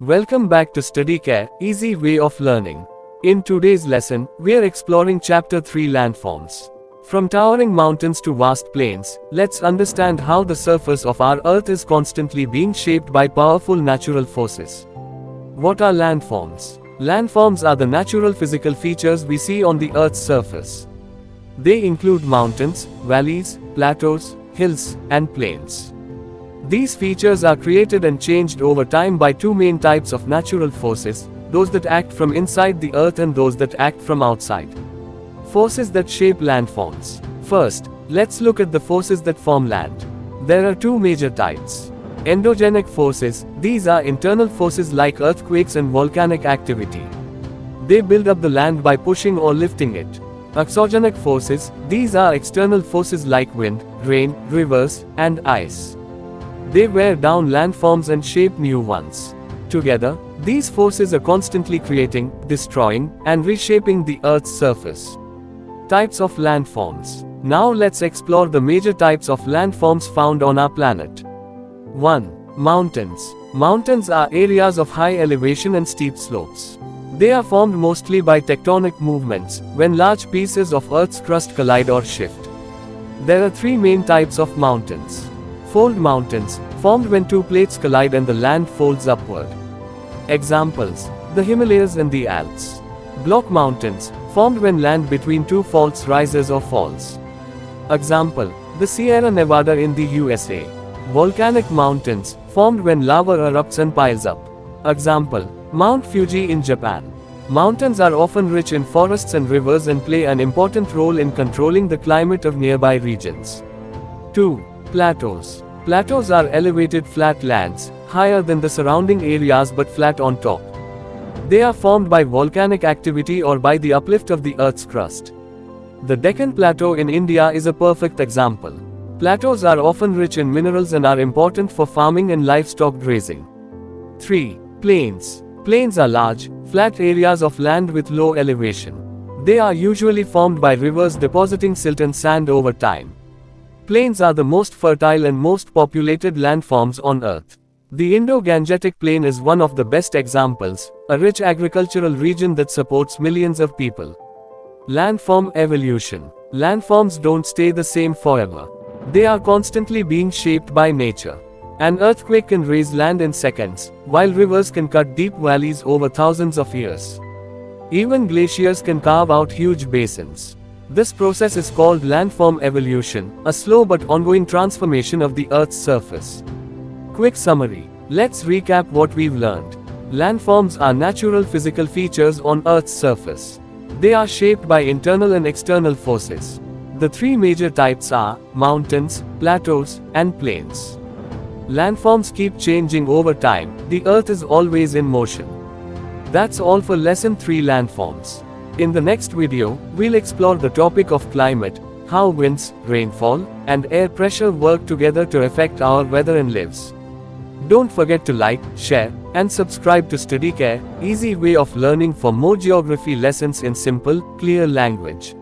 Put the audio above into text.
Welcome back to StudyCare, Easy Way of Learning. In today's lesson, we are exploring Chapter 3 Landforms. From towering mountains to vast plains, let's understand how the surface of our Earth is constantly being shaped by powerful natural forces. What are landforms? Landforms are the natural physical features we see on the Earth's surface. They include mountains, valleys, plateaus, hills, and plains. These features are created and changed over time by two main types of natural forces, those that act from inside the Earth and those that act from outside. Forces that shape landforms. First, let's look at the forces that form land. There are two major types. Endogenic forces, these are internal forces like earthquakes and volcanic activity. They build up the land by pushing or lifting it. Exogenic forces, these are external forces like wind, rain, rivers, and ice. They wear down landforms and shape new ones. Together, these forces are constantly creating, destroying, and reshaping the Earth's surface. Types of landforms. Now let's explore the major types of landforms found on our planet. 1. Mountains. Mountains are areas of high elevation and steep slopes. They are formed mostly by tectonic movements, when large pieces of Earth's crust collide or shift. There are three main types of mountains. Fold mountains, formed when two plates collide and the land folds upward. Examples: the Himalayas and the Alps. Block mountains, formed when land between two faults rises or falls. Example: the Sierra Nevada in the USA. Volcanic mountains, formed when lava erupts and piles up. Example: Mount Fuji in Japan. Mountains are often rich in forests and rivers and play an important role in controlling the climate of nearby regions. 2. Plateaus. Plateaus are elevated flat lands, higher than the surrounding areas but flat on top. They are formed by volcanic activity or by the uplift of the Earth's crust. The Deccan Plateau in India is a perfect example. Plateaus are often rich in minerals and are important for farming and livestock grazing. 3. Plains. Plains are large, flat areas of land with low elevation. They are usually formed by rivers depositing silt and sand over time. Plains are the most fertile and most populated landforms on Earth. The Indo-Gangetic Plain is one of the best examples, a rich agricultural region that supports millions of people. Landform evolution. Landforms don't stay the same forever. They are constantly being shaped by nature. An earthquake can raise land in seconds, while rivers can cut deep valleys over thousands of years. Even glaciers can carve out huge basins. This process is called landform evolution, a slow but ongoing transformation of the Earth's surface. Quick summary. Let's recap what we've learned. Landforms are natural physical features on Earth's surface. They are shaped by internal and external forces. The three major types are mountains, plateaus, and plains. Landforms keep changing over time. The Earth is always in motion. That's all for Lesson 3 Landforms. In the next video, we'll explore the topic of climate, how winds, rainfall, and air pressure work together to affect our weather and lives. Don't forget to like, share, and subscribe to StudyCare, Easy Way of Learning for more geography lessons in simple, clear language.